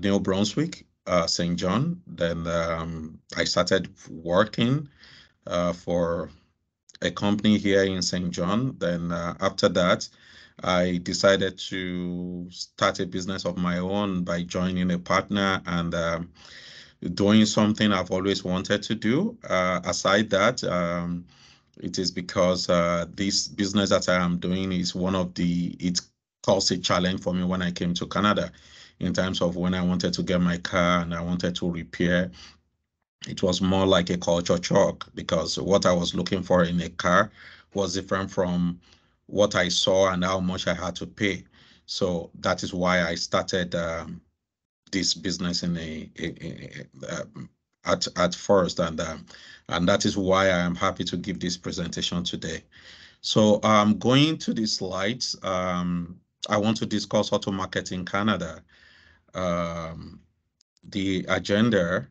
New Brunswick, St. John. Then I started working for a company here in St. John. Then after that, I decided to start a business of my own by joining a partner and doing something I've always wanted to do. Aside that, it is because this business that I am doing is it caused a challenge for me when I came to Canada in terms of when I wanted to get my car and I wanted to repair. It was more like a culture shock because what I was looking for in a car was different from what I saw and how much I had to pay. So that is why I started this business at first, and that is why I am happy to give this presentation today. So going to the slides, I want to discuss auto market in Canada. The agenda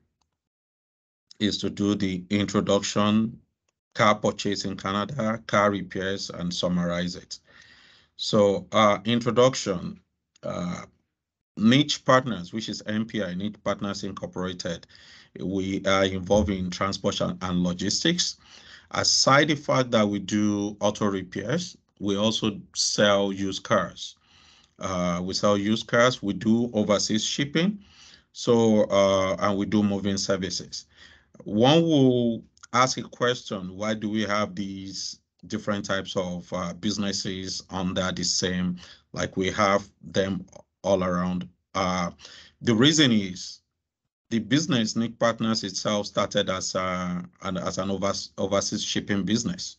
is to do the introduction, car purchase in Canada, car repairs, and summarize it. So introduction, Nig Partners, which is NPI, Nig Partners Incorporated. We are involved in transport and logistics. Aside the fact that we do auto repairs, we also sell used cars. We sell used cars, we do overseas shipping, so and we do moving services. One will ask a question, why do we have these different types of businesses under the same, like we have them all around? The reason is the business, Nig Partners itself, started as an overseas shipping business,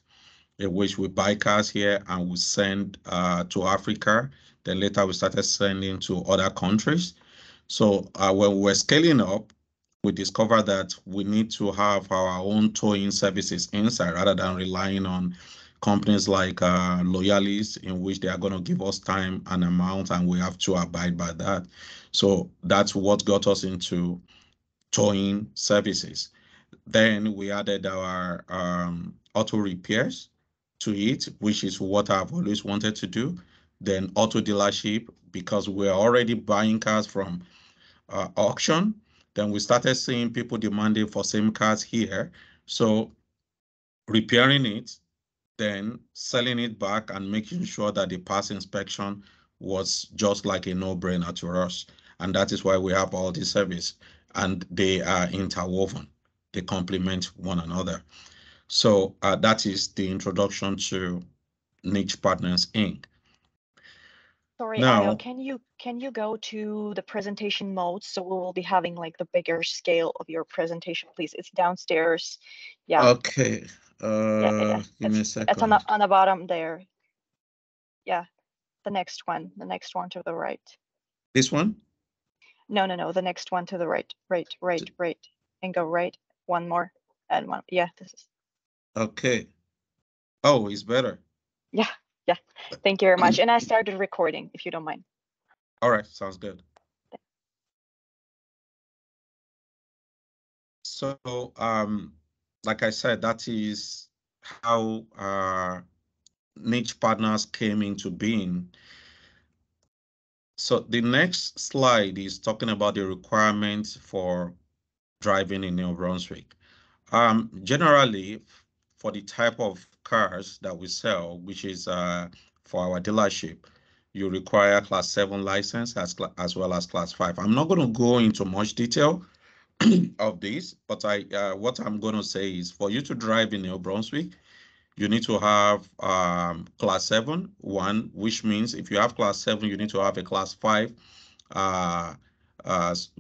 in which we buy cars here and we send to Africa. Then later we started sending to other countries. So when we were scaling up, we discovered that we need to have our own towing services inside rather than relying on companies like Loyalis, in which they are going to give us time and amount, and we have to abide by that. So that's what got us into towing services. Then we added our auto repairs to it, which is what I've always wanted to do. Then auto dealership, because we're already buying cars from auction. Then we started seeing people demanding for same cars here. So repairing it, then selling it back and making sure that the pass inspection was just like a no-brainer to us. And that is why we have all this service, and they are interwoven. They complement one another. So that is the introduction to Nig Partners Inc. Sorry, Now, Ayo, can you go to the presentation mode, so we will be having like the bigger scale of your presentation, please? It's downstairs. Yeah. Okay. Yeah. Give me a second. It's on the bottom there. Yeah. The next one to the right. This one? No. The next one to the right. Right. And go right. One more. And one. Yeah, this is. Okay. Oh, it's better. Yeah. Thank you very much. And I started recording, if you don't mind. All right, sounds good. So, like I said, that is how Nig Partners came into being. So the next slide is talking about the requirements for driving in New Brunswick. Generally, for the type of cars that we sell, which is for our dealership, you require Class 7 license as well as Class 5. I'm not going to go into much detail of this, but what I'm going to say is for you to drive in New Brunswick, you need to have Class 7, one, which means if you have Class 7, you need to have a Class 5.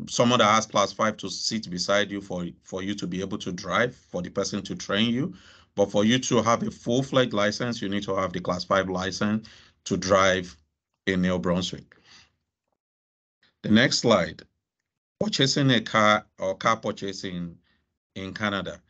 Someone that has Class 5 to sit beside you for you to be able to drive, for the person to train you. But for you to have a full-fledged license, you need to have the Class 5 license to drive in New Brunswick. The next slide, purchasing a car or car purchasing in Canada.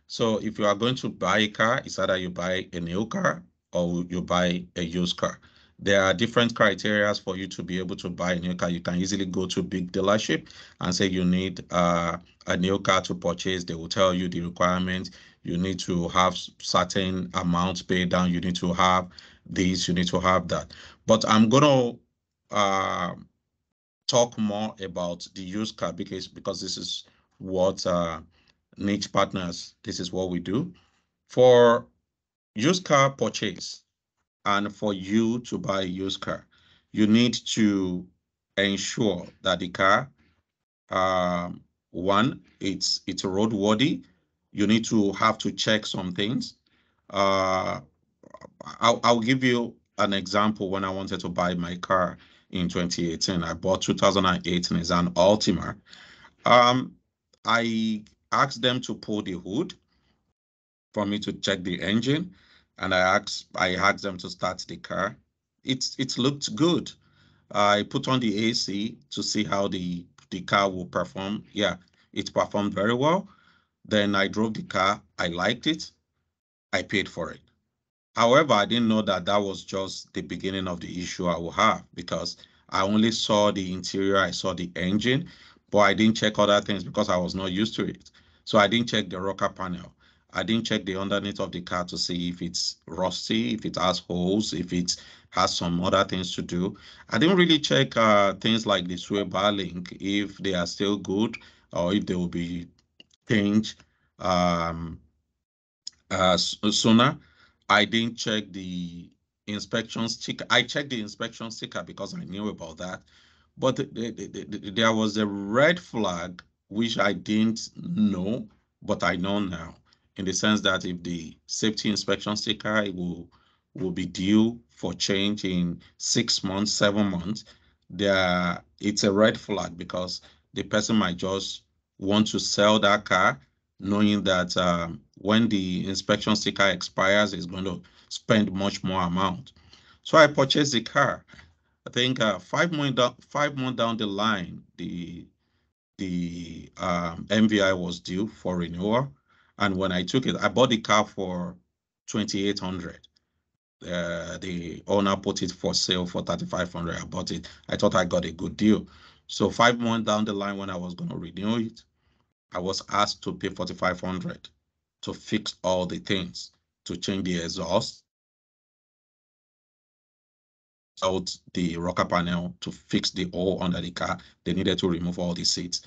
So if you are going to buy a car, it's either you buy a new car or you buy a used car. There are different criteria for you to be able to buy a new car. You can easily go to a big dealership and say you need a new car to purchase. They will tell you the requirements. You need to have certain amounts paid down. You need to have this, you need to have that. But I'm going to talk more about the used car because this is what Nig Partners, this is what we do. For used car purchase and for you to buy a used car, you need to ensure that the car, one, it's roadworthy. You need to have to check some things. I'll give you an example. When I wanted to buy my car in 2018, I bought 2008 Nissan Altima. I asked them to pull the hood for me to check the engine, and I asked them to start the car. It looked good. I put on the AC to see how the car will perform. Yeah, it performed very well. Then I drove the car. I liked it. I paid for it. However, I didn't know that that was just the beginning of the issue I will have, because I only saw the interior, I saw the engine, but I didn't check other things because I was not used to it. So I didn't check the rocker panel. I didn't check the underneath of the car to see if it's rusty, if it has holes, if it has some other things to do. I didn't really check things like the sway bar link, if they are still good or if they will be changed. Sooner. I didn't check the inspection sticker. I checked the inspection sticker because I knew about that. But there was a red flag which I didn't know, but I know now, in the sense that if the safety inspection sticker will be due for change in 6 months, 7 months, it's a red flag, because the person might just want to sell that car, knowing that when the inspection sticker expires, it's going to spend much more amount. So I purchased the car. I think 5 months down the line, the MVI was due for renewal, and when I took it, I bought the car for 2,800. The owner put it for sale for 3,500. I bought it. I thought I got a good deal. So 5 months down the line, when I was going to renew it, I was asked to pay 4,500 to fix all the things, to change the exhaust, out the rocker panel, to fix the hole under the car. They needed to remove all the seats.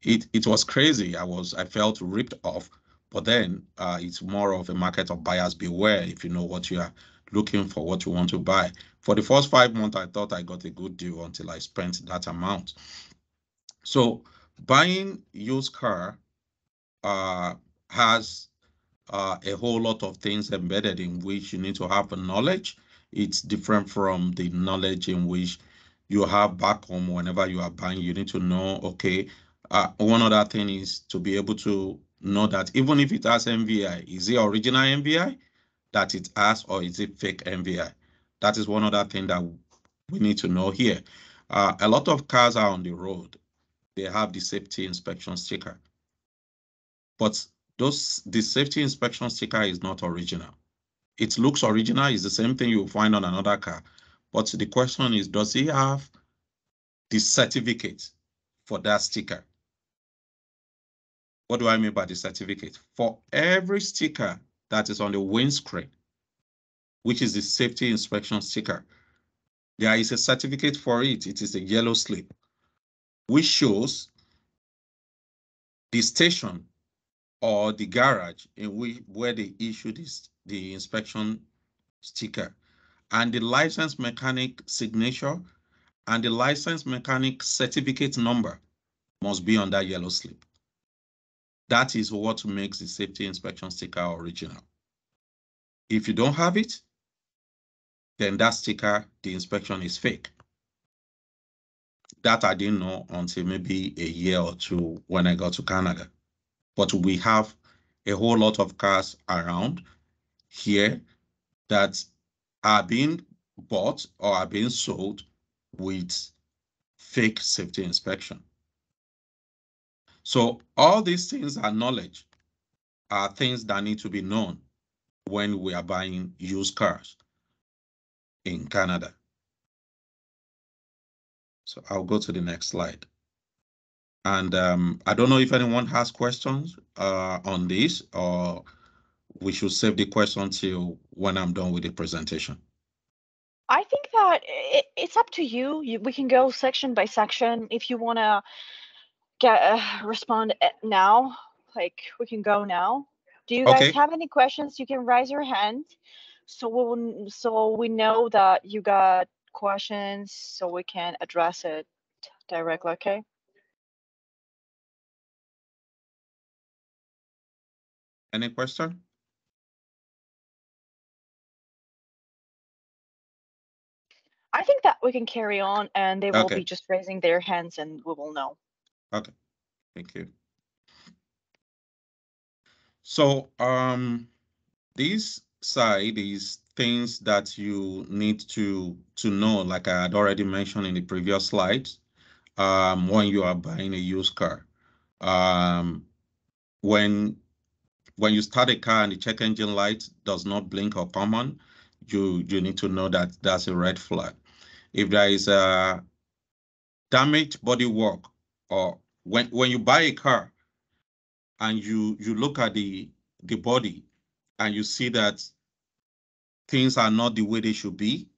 It was crazy. I felt ripped off. But then it's more of a market of buyers beware. If you know what you are looking for, what you want to buy. For the first 5 months, I thought I got a good deal until I spent that amount. So buying used car has a whole lot of things embedded in which you need to have a knowledge. It's different from the knowledge in which you have back home. Whenever you are buying, you need to know, okay, one other thing is to be able to know that even if it has MVI, is it original MVI that it has, or is it fake MVI? That is one other thing that we need to know here. A lot of cars are on the road. They have the safety inspection sticker, but the safety inspection sticker is not original. It looks original, it's the same thing you'll find on another car. But the question is, does he have the certificate for that sticker? What do I mean by the certificate? For every sticker that is on the windscreen, which is the safety inspection sticker, there is a certificate for it. It is a yellow slip, which shows the station or the garage in where they issued the inspection sticker, and the license mechanic signature and the license mechanic certificate number must be on that yellow slip. That is what makes the safety inspection sticker original. If you don't have it, then that sticker, the inspection is fake. That I didn't know until maybe a year or two when I got to Canada. But we have a whole lot of cars around here that are being bought or are being sold with fake safety inspection. So all these things are knowledge, are things that need to be known when we are buying used cars in Canada. So I'll go to the next slide. And I don't know if anyone has questions on this, or we should save the question till when I'm done with the presentation. I think that Yeah, it's up to you. We can go section by section. If you want to respond now, like we can go now. Do you guys Okay. have any questions? You can raise your hand, so we know that you got questions, so we can address it directly. Okay. Any question? I think that we can carry on, and they will be Okay. just raising their hands, and we will know. Okay. Thank you. So this side is things that you need to know, like I had already mentioned in the previous slides. When you are buying a used car, when you start a car and the check engine light does not blink or come on, you need to know that that's a red flag. If there is a damaged bodywork, or when you buy a car and you look at the body and you see that things are not the way they should be,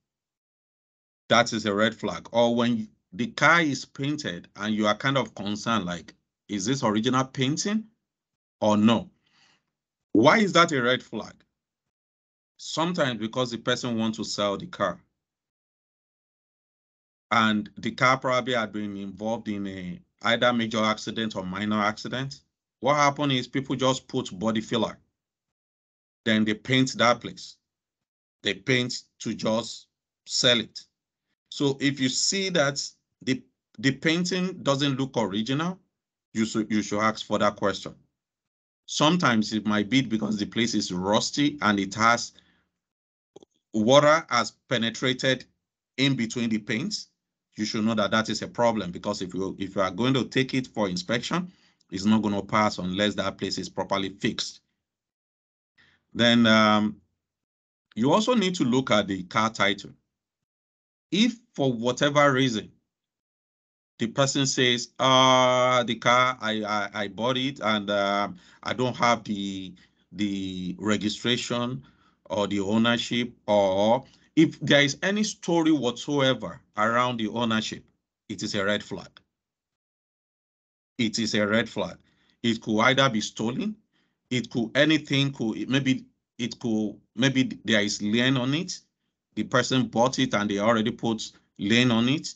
that is a red flag. Or when the car is painted and you are kind of concerned, like, is this original painting or no? Why is that a red flag? Sometimes because the person wants to sell the car and the car probably had been involved in a either major accident or minor accident. What happened is people just put body filler, then they paint that place. They paint to just sell it. So if you see that the painting doesn't look original, you should ask for that question. Sometimes it might be because the place is rusty and it has water has penetrated in between the paints. You should know that that is a problem, because if you are going to take it for inspection, it's not going to pass unless that place is properly fixed. Then you also need to look at the car title. If for whatever reason the person says, the car, I bought it and I don't have the registration or the ownership, or if there is any story whatsoever around the ownership, it is a red flag. It is a red flag. It could either be stolen, it could maybe there is lien on it. The person bought it and they already put lien on it.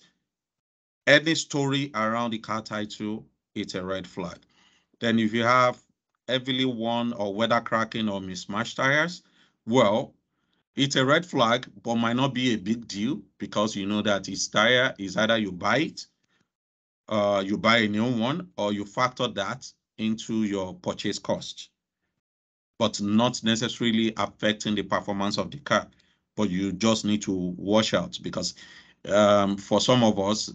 Any story around the car title, it's a red flag. Then if you have heavily worn or weather cracking or mismatched tires, well, it's a red flag, but might not be a big deal, because you know that its tire is either you buy it, you buy a new one, or you factor that into your purchase cost, but not necessarily affecting the performance of the car. But you just need to watch out, because for some of us,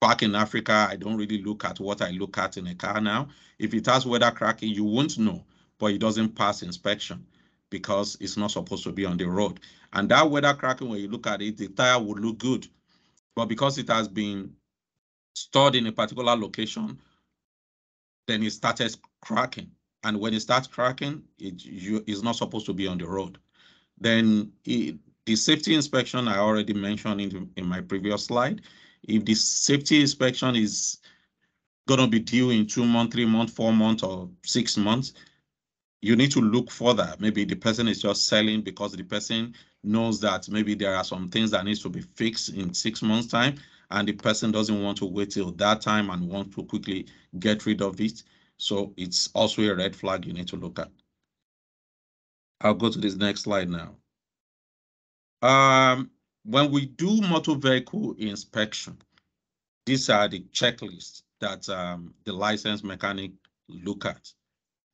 back in Africa, I don't really look at what I look at in a car now. If it has weather cracking, you won't know, but it doesn't pass inspection because it's not supposed to be on the road. And that weather cracking, when you look at it, the tire would look good, but because it has been stored in a particular location, then it started cracking. And when it starts cracking, it's not supposed to be on the road. Then the safety inspection I already mentioned in my previous slide. If the safety inspection is going to be due in 2 months, 3 months, 4 months, or 6 months, you need to look further. Maybe the person is just selling because the person knows that maybe there are some things that needs to be fixed in 6 months' time, and the person doesn't want to wait till that time and want to quickly get rid of it. So it's also a red flag you need to look at. I'll go to this next slide now. When we do motor vehicle inspection, these are the checklists that the licensed mechanic look at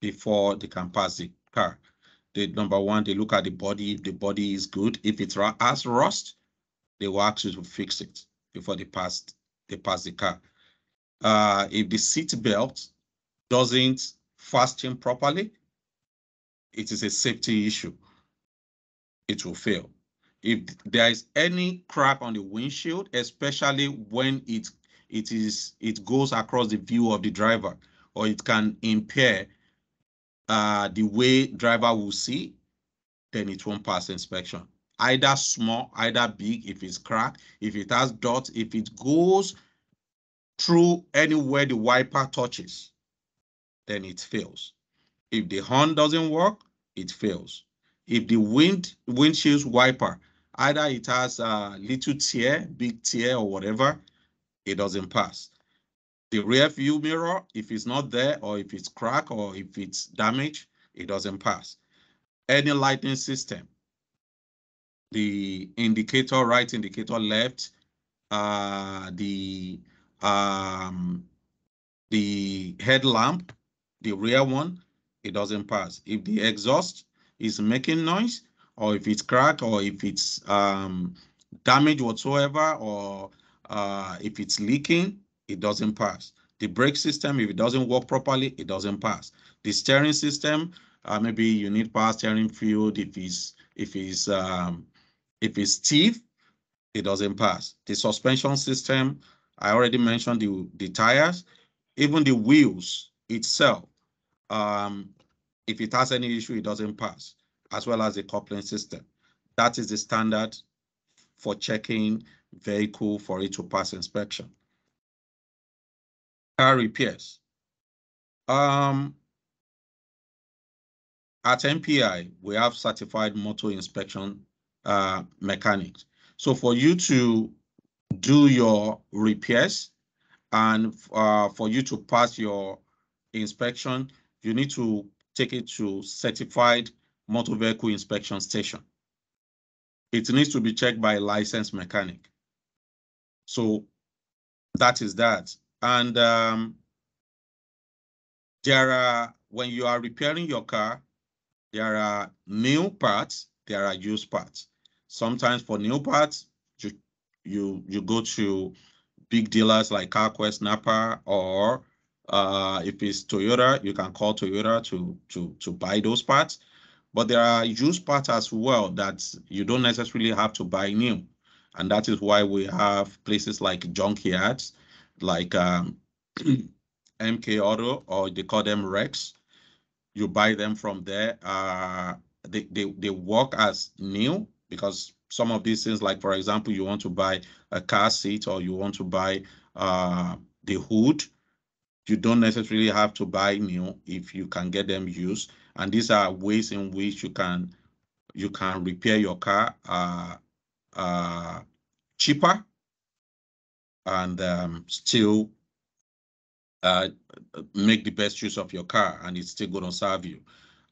before they can pass the car. Number one, they look at the body. If the body is good, if it has rust, they will ask you to fix it before they pass the car. If the seat belt doesn't fasten properly, it is a safety issue. It will fail. If there is any crack on the windshield, especially when it goes across the view of the driver, or it can impair the way driver will see, then it won't pass inspection. either small, either big, if it's cracked, if it has dots, if it goes through anywhere the wiper touches, then it fails. If the horn doesn't work, it fails. If the windshield wiper, either it has a little tear, big tear, or whatever, it doesn't pass. The rear view mirror, if it's not there, or if it's cracked, or if it's damaged, it doesn't pass. Any lighting system, the indicator right, indicator left, the headlamp, the rear one, it doesn't pass. If the exhaust is making noise, or if it's cracked, or if it's damaged whatsoever, or if it's leaking, it doesn't pass. The brake system, if it doesn't work properly, it doesn't pass. The steering system, maybe you need power steering fluid. If it's stiff, it doesn't pass. The suspension system, I already mentioned the tires, even the wheels itself. If it has any issue, it doesn't pass, as well as the coupling system. That is the standard for checking vehicle for it to pass inspection. Car repairs. At MPI, we have certified motor inspection mechanics. So for you to do your repairs and for you to pass your inspection, you need to take it to certified motor vehicle inspection station. It needs to be checked by a licensed mechanic. So that is that. And when you are repairing your car, there are new parts, there are used parts. Sometimes for new parts, you go to big dealers like CarQuest, Napa, or if it's Toyota, you can call Toyota to buy those parts. But there are used parts as well that you don't necessarily have to buy new. And that is why we have places like junkyards, like MK Auto, or they call them Rex. You buy them from there. They work as new, because some of these things, like for example, you want to buy a car seat, or you want to buy the hood, you don't necessarily have to buy new if you can get them used. And these are ways in which you can repair your car cheaper and still make the best use of your car, and it's still going to serve you.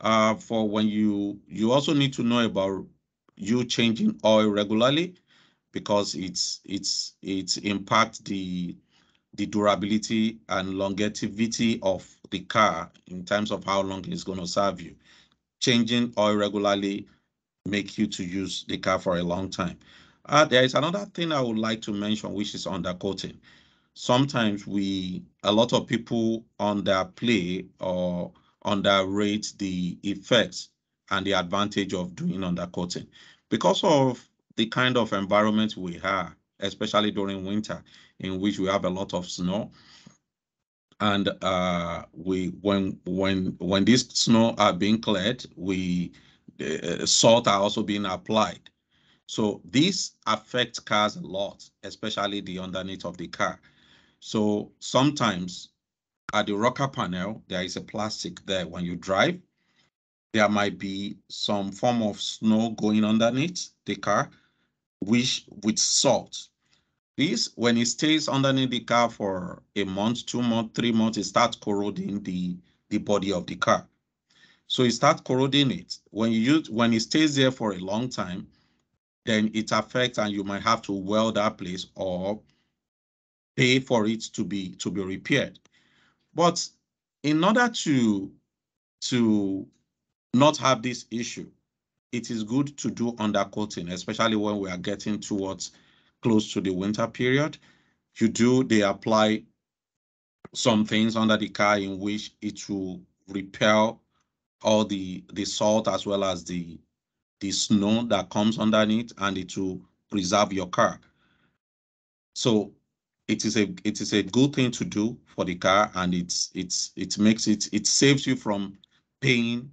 For when you also need to know about you changing oil regularly, because it's impact the durability and longevity of the car in terms of how long it's going to serve you. Changing oil regularly make you to use the car for a long time. There is another thing I would like to mention, which is undercoating. Sometimes a lot of people underplay or underrate the effects and the advantage of doing undercoating because of the kind of environment we have, especially during winter, in which we have a lot of snow. And when this snow are being cleared, salt are also being applied. So this affects cars a lot, especially the underneath of the car. So sometimes at the rocker panel, there is a plastic there. When you drive, there might be some form of snow going underneath the car, with salt. This, when it stays underneath the car for a month, 2 months, 3 months, it starts corroding the body of the car. So it starts corroding it. When it stays there for a long time, then it affects, and you might have to weld that place or pay for it to be repaired. But in order to not have this issue, it is good to do undercoating, especially when we are getting towards close to the winter period. They apply some things under the car in which it will repel all the salt as well as the snow that comes underneath, and it will preserve your car. So it is a good thing to do for the car, and it saves you from paying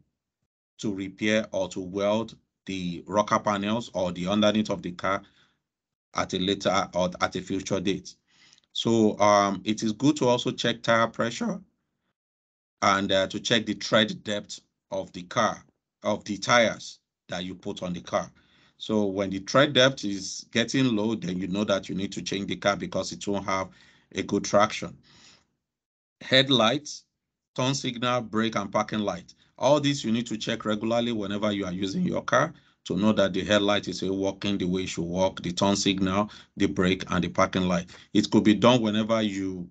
to repair or to weld the rocker panels or the underneath of the car at a later or at a future date. So it is good to also check tire pressure and to check the tread depth of the car, of the tires that you put on the car. So when the tread depth is getting low, then you know that you need to change the car because it won't have a good traction. Headlights, turn signal, brake, and parking light. All these you need to check regularly whenever you are using your car to know that the headlight is working the way it should work, the turn signal, the brake, and the parking light. It could be done whenever you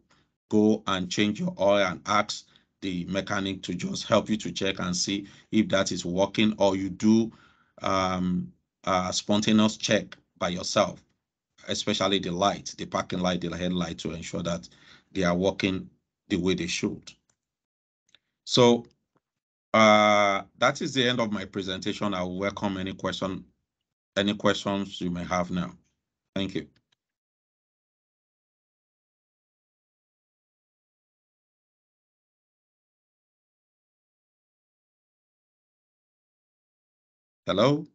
go and change your oil and ask the mechanic to just help you to check and see if that is working, or you do a spontaneous check by yourself, especially the light, the parking light, the headlight, to ensure that they are working the way they should. So that is the end of my presentation. I will welcome any questions you may have now. Thank you. Hello?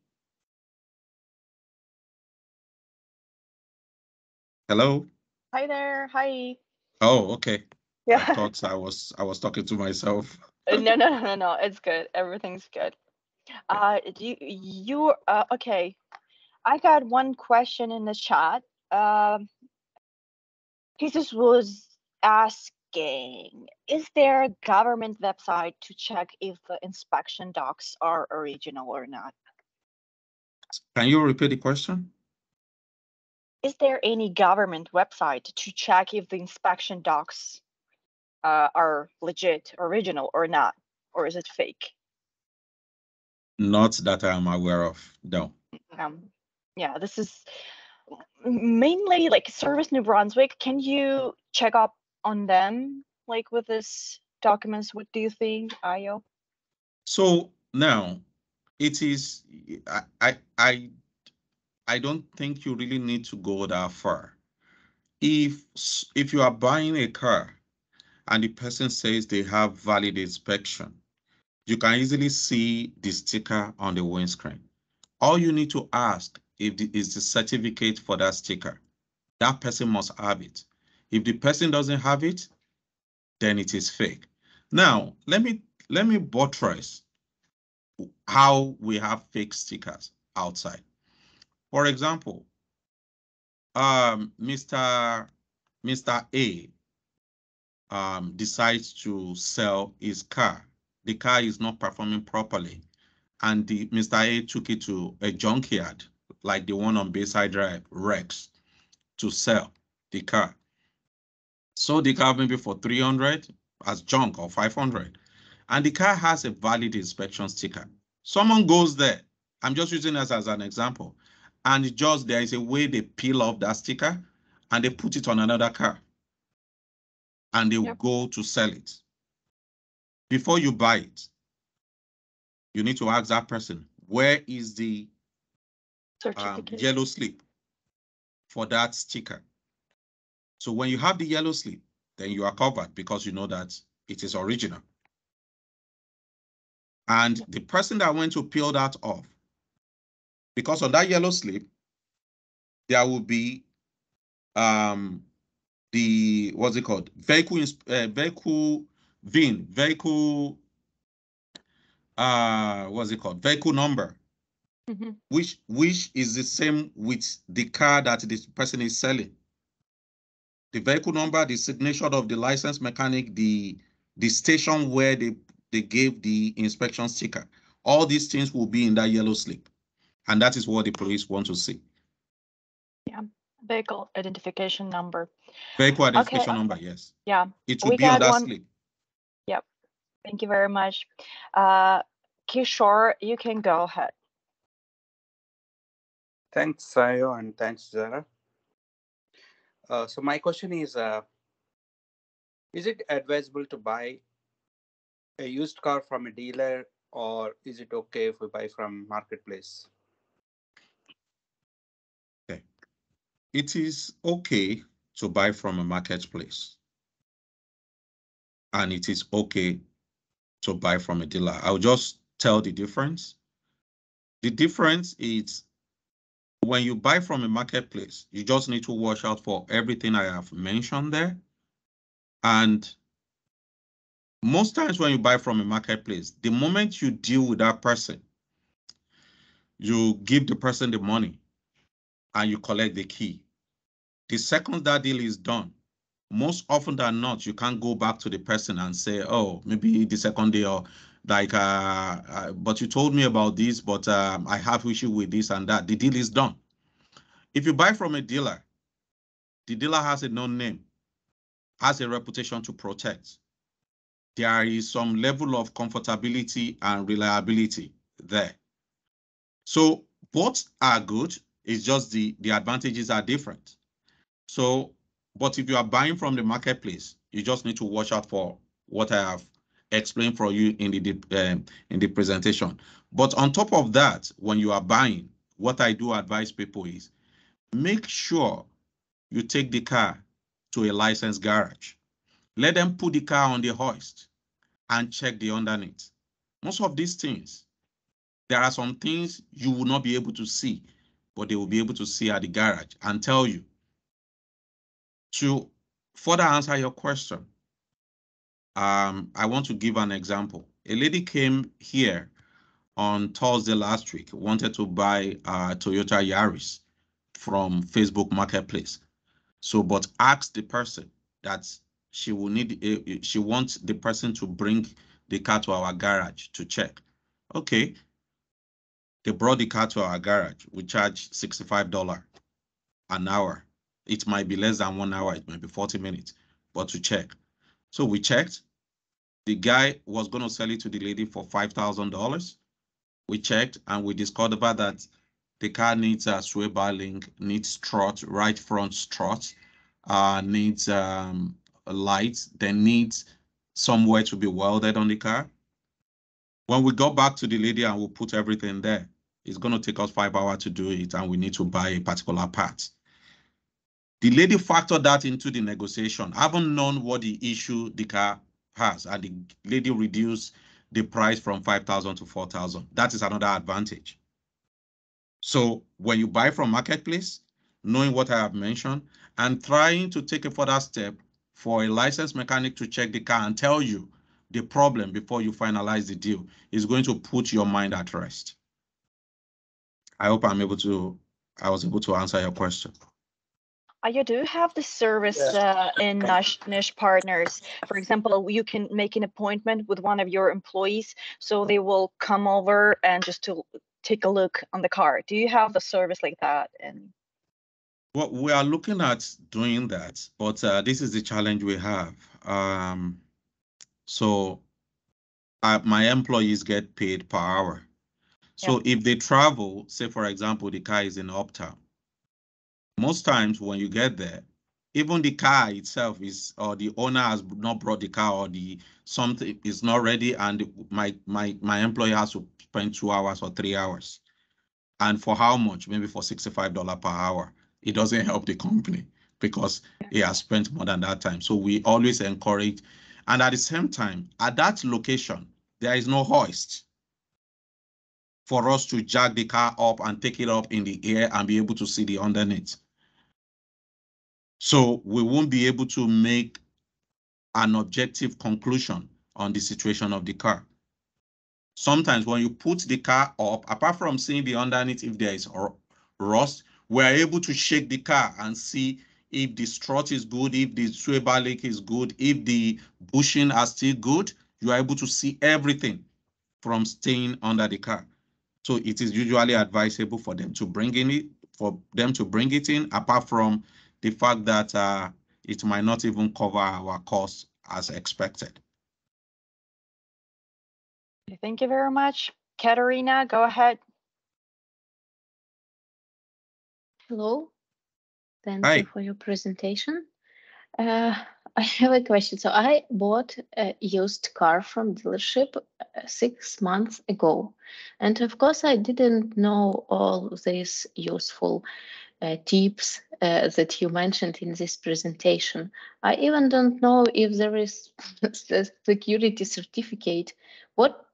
Hello? Hi there. Hi. Oh, okay. Yeah. I thought I was talking to myself. No. It's good. Everything's good. Okay. I got one question in the chat. Jesus was asking, is there a government website to check if the inspection docs are original or not? Can you repeat the question? Is there any government website to check if the inspection docs are legit, original or not? Or is it fake? Not that I am aware of, no. Yeah, this is mainly like Service New Brunswick. Can you check up on them, like with this documents? What do you think, Ayo? So now it is, I don't think you really need to go that far. If you are buying a car and the person says they have valid inspection, you can easily see the sticker on the windscreen. All you need to ask is the certificate for that sticker. That person must have it. If the person doesn't have it, then it is fake. Now, let me buttress how we have fake stickers outside. For example, Mr. A decides to sell his car. The car is not performing properly, and Mr. A took it to a junkyard, like the one on Bayside Drive, Rex, to sell the car. Sold the car maybe for 300 as junk or 500, and the car has a valid inspection sticker. Someone goes there, I'm just using this as an example, and there is a way they peel off that sticker and they put it on another car, and they go to sell it. Before you buy it, you need to ask that person, where is the yellow slip for that sticker? So when you have the yellow slip, then you are covered because you know that it is original. And the person that went to peel that off, because on that yellow slip, there will be the, what's it called? Vehicle VIN, what's it called? Vehicle number, which is the same with the car that this person is selling. The vehicle number, the signature of the licensed mechanic, the station where they gave the inspection sticker. All these things will be in that yellow slip. And that is what the police want to see. Yeah, vehicle identification number. Vehicle identification number, yes. Yeah. It will be on that slip. Yep. Thank you very much. Kishore, you can go ahead. Thanks, Sayo, and thanks, Zara. So my question is it advisable to buy a used car from a dealer, or is it okay if we buy from marketplace? Okay. It is okay to buy from a marketplace, and it is okay to buy from a dealer. I'll just tell the difference. The difference is when you buy from a marketplace, you just need to watch out for everything I have mentioned there. And most times when you buy from a marketplace, the moment you deal with that person, you give the person the money and you collect the key. The second that deal is done, most often than not, you can't go back to the person and say, oh, maybe the second day or like, but you told me about this, but I have issue with this and that. The deal is done. If you buy from a dealer, the dealer has a known name, has a reputation to protect. There is some level of comfortability and reliability there. So both are good. It's just the advantages are different. So, but if you are buying from the marketplace, you just need to watch out for what I have explained for you in the presentation. But on top of that, when you are buying, what I do advise people is make sure you take the car to a licensed garage. Let them put the car on the hoist and check the underneath. Most of these things, there are some things you will not be able to see, but they will be able to see at the garage and tell you. To further answer your question, I want to give an example. A lady came here on Thursday last week, wanted to buy a Toyota Yaris from Facebook Marketplace. So, but asked the person that she will need, she wants the person to bring the car to our garage to check. Okay. They brought the car to our garage. We charge $65 an hour. It might be less than 1 hour. It might be 40 minutes, but to check. So we checked. The guy was going to sell it to the lady for $5,000. We checked and we discovered that the car needs a sway bar link, needs strut, right front strut, needs a light, then needs somewhere to be welded on the car. When we go back to the lady and we put everything there, it's going to take us 5 hours to do it, and we need to buy a particular part. The lady factored that into the negotiation, haven't known what the issue the car has, and the lady reduced the price from 5,000 to 4,000. That is another advantage. So when you buy from marketplace, knowing what I have mentioned and trying to take a further step for a licensed mechanic to check the car and tell you the problem before you finalize the deal is going to put your mind at rest. I hope I was able to answer your question. You do have the service in Nig Partners. For example, you can make an appointment with one of your employees, so they will come over and just to take a look on the car. Do you have the service like that? And well, we are looking at doing that, but this is the challenge we have. So my employees get paid per hour. So if they travel, say for example, the car is in Uptown, most times when you get there, even the car itself is, or the owner has not brought the car, or the something is not ready, and my employee has to spend 2 hours or 3 hours. And for how much? Maybe for $65 per hour. It doesn't help the company because he has spent more than that time. So we always encourage, and at the same time, at that location, there is no hoist for us to jack the car up and take it up in the air and be able to see the underneath. So we won't be able to make an objective conclusion on the situation of the car. Sometimes when you put the car up, apart from seeing the underneath, if there is rust, we're able to shake the car and see if the strut is good, if the sway bar link is good, if the bushing are still good. You are able to see everything from staying under the car. So it is usually advisable for them to bring it in, apart from the fact that it might not even cover our costs as expected. thank you very much. Katerina, go ahead. Hello. Thank Hi. you for your presentation. I have a question. So I bought a used car from dealership 6 months ago. And of course, I didn't know all these useful tips that you mentioned in this presentation. I even don't know if there is a security certificate. What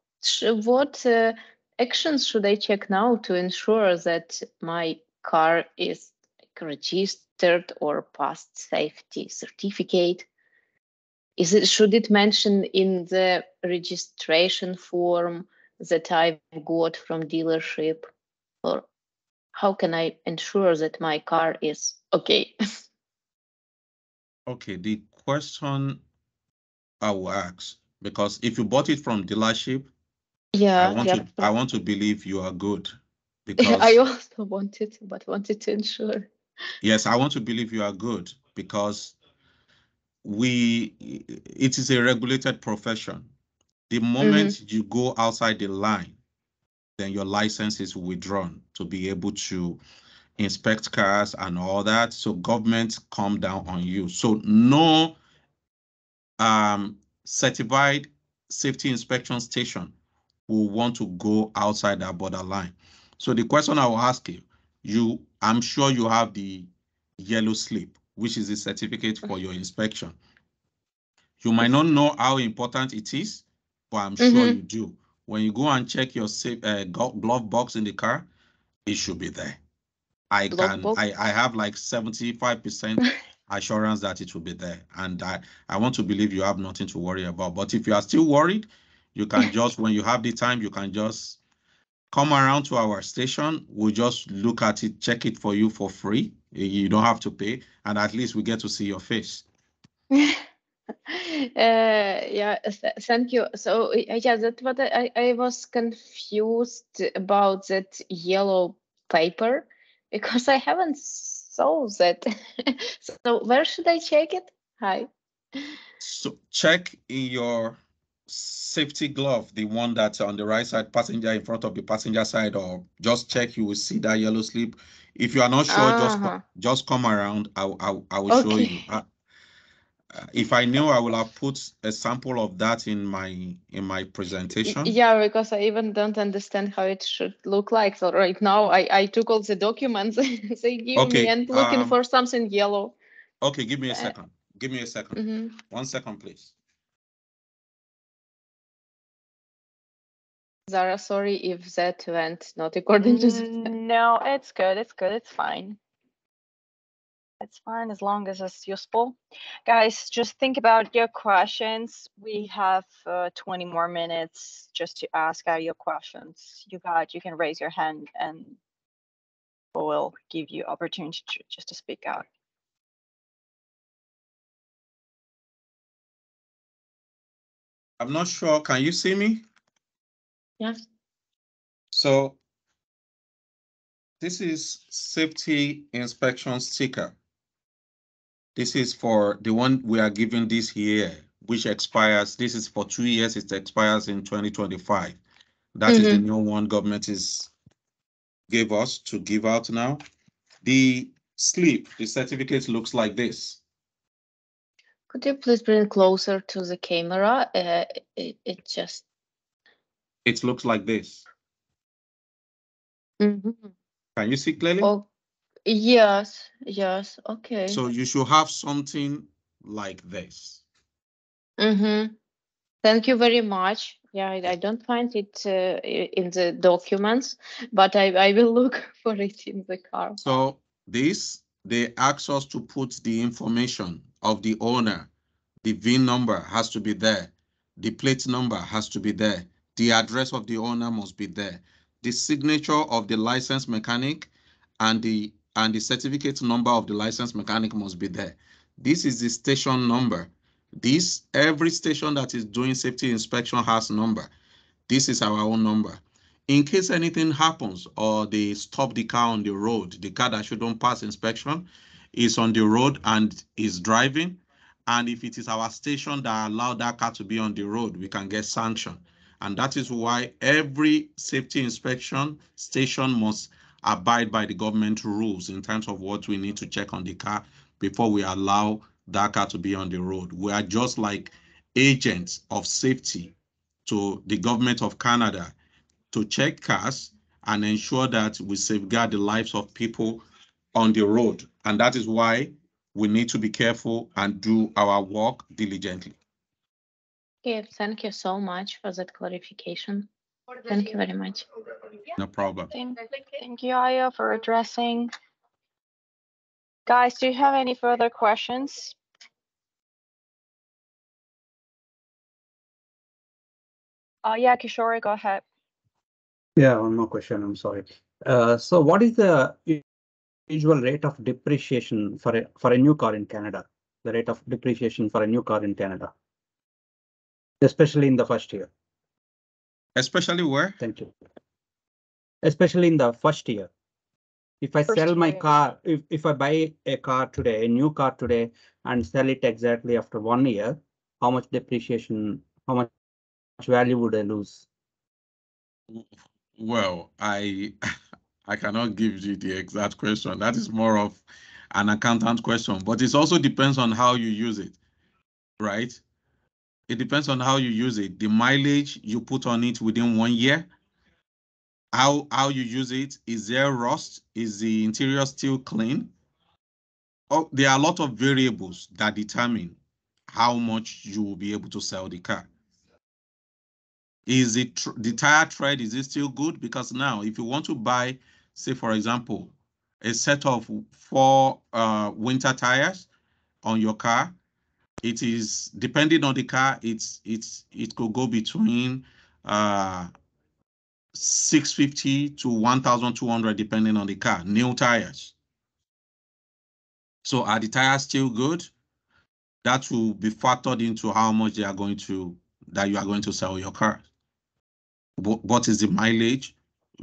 actions should I check now to ensure that my car is registered or passed safety certificate? Should it mention in the registration form that I've got from dealership? Or how can I ensure that my car is okay? Okay, the question I will ask, because if you bought it from dealership, I want to believe you are good, because I also wanted to ensure. yes, I want to believe you are good, because it is a regulated profession. The moment you go outside the line, then your license is withdrawn to be able to inspect cars and all that. So government come down on you. So no certified safety inspection station will want to go outside that borderline. So the question I will ask you, I'm sure you have the yellow slip, which is the certificate for your inspection. You might not know how important it is, but I'm sure you do. When you go and check your glove box in the car, it should be there. I have like 75% assurance that it will be there. And I want to believe you have nothing to worry about. But if you are still worried, you can just, when you have the time, you can just come around to our station. We'll just look at it, check it for you for free. You don't have to pay. And at least we get to see your face. Yeah, thank you. So yeah, that's what I was confused about, that yellow paper, because I haven't saw that. So where should I check it? Hi. So check in your safety glove, the one that's on the right side, passenger in front of the passenger side, or just check, you will see that yellow slip. If you are not sure, just come around. I will show you. If I knew, I will have put a sample of that in my presentation. Yeah, because I even don't understand how it should look like. So right now I took all the documents they give me and looking for something yellow. Okay, give me a second. Give me a second. 1 second, please. Zara, sorry if that went not according to the... No, it's good. It's good. It's fine. It's fine as long as it's useful. Guys, just think about your questions. We have 20 more minutes just to ask out your questions. You can raise your hand and we'll give you opportunity just to speak out. I'm not sure. Can you see me? Yes. So this is safety inspection sticker. This is for the one we are giving this year, which expires. This is for 2 years. It expires in 2025. That is the new one government gave us to give out now. The slip, the certificate looks like this. Could you please bring closer to the camera? It looks like this. Can you see clearly? Oh, yes, okay. So you should have something like this. Thank you very much. Yeah, I don't find it in the documents, but I will look for it in the car. So they ask us to put the information of the owner. The VIN number has to be there. The plate number has to be there. The address of the owner must be there. The signature of the licensed mechanic and the certificate number of the licensed mechanic must be there. This is the station number. Every station that is doing safety inspection has number. This is our own number. In case anything happens or they stop the car on the road, the car that shouldn't pass inspection is on the road and is driving. And if it is our station that allowed that car to be on the road, we can get sanctioned. And that is why every safety inspection station must abide by the government rules in terms of what we need to check on the car before we allow that car to be on the road. We are just like agents of safety to the government of Canada to check cars and ensure that we safeguard the lives of people on the road. And that is why we need to be careful and do our work diligently. Okay, thank you so much for that clarification. Thank you very much. No problem. Thank you, Aya, for addressing. Guys, do you have any further questions? Yeah, Kishore, go ahead. Yeah, one more question. I'm sorry. So what is the usual rate of depreciation for a new car in Canada? The rate of depreciation for a new car in Canada, especially in the first year. Especially where? Thank you. Especially in the first year. If I sell my car, if I buy a car today, a new car today, and sell it exactly after 1 year, how much depreciation, how much value would I lose? Well, I cannot give you the exact question. That is more of an accountant question, but it also depends on how you use it, right? It depends on how you use it. The mileage you put on it within 1 year, how you use it. Is there rust? Is the interior still clean? Oh, there are a lot of variables that determine how much you will be able to sell the car. Is it the tire tread, is it still good? Because now if you want to buy, say for example, a set of 4 winter tires on your car, it is depending on the car, it could go between $650 to $1,200 depending on the car, new tires. So are the tires still good? That will be factored into how much you are going to sell your car. What is the mileage?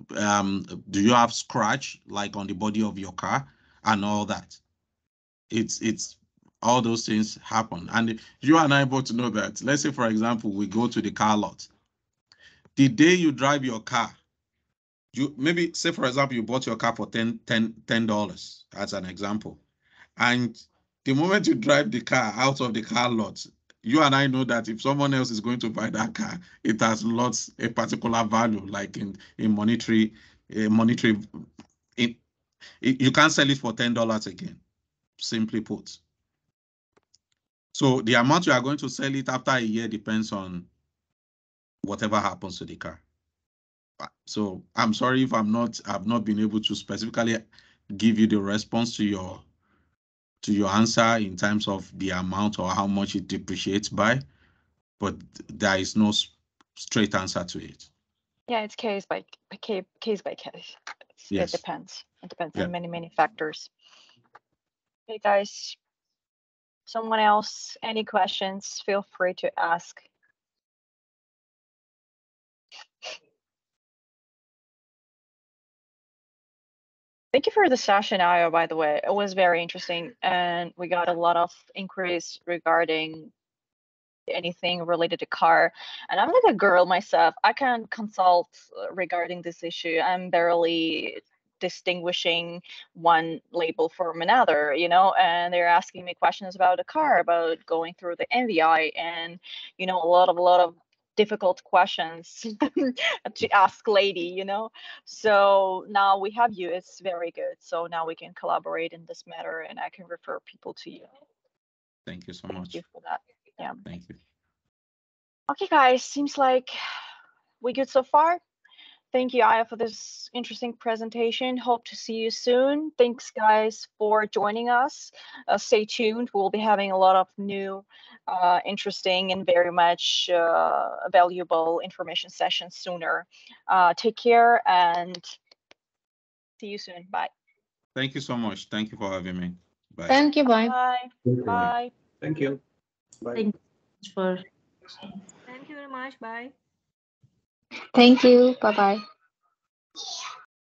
Do you have scratch like on the body of your car and all that? It's all those things happen, and you and I both know that. Let's say, for example, we go to the car lot. The day you drive your car, you maybe say, for example, you bought your car for $10 as an example, and the moment you drive the car out of the car lot, you and I know that if someone else is going to buy that car, it has lost a particular value, like in monetary, you can't sell it for $10 again, simply put. So the amount you are going to sell it after a year depends on whatever happens to the car. So I'm sorry if I've not been able to specifically give you the response to your answer in terms of the amount or how much it depreciates by, but there is no straight answer to it. Yeah, it's case by case. Yes. It depends. It depends on many factors. Hey guys, someone else, any questions, feel free to ask. Thank you for the session, Aya, by the way. It was very interesting, and we got a lot of inquiries regarding anything related to car. And I'm like a girl myself. I can consult regarding this issue. I'm barely distinguishing one label from another, and they're asking me questions about a car, about going through the NVI, and a lot of difficult questions to ask lady, so now we have you. It's very good. So now we can collaborate in this matter, and I can refer people to you. Thank you so much. Thank you for that. Yeah. Thank you. Okay, guys, seems like we good so far. Thank you, Aya, for this interesting presentation. Hope to see you soon. Thanks, guys, for joining us. Stay tuned. We'll be having a lot of new, interesting, and very much valuable information sessions sooner. Take care and see you soon. Bye. Thank you so much. Thank you for having me. Bye. Thank you. Bye. Bye. Bye. Thank you. Bye. Thank you for. Thank you very much. Bye. Thank you. Bye bye.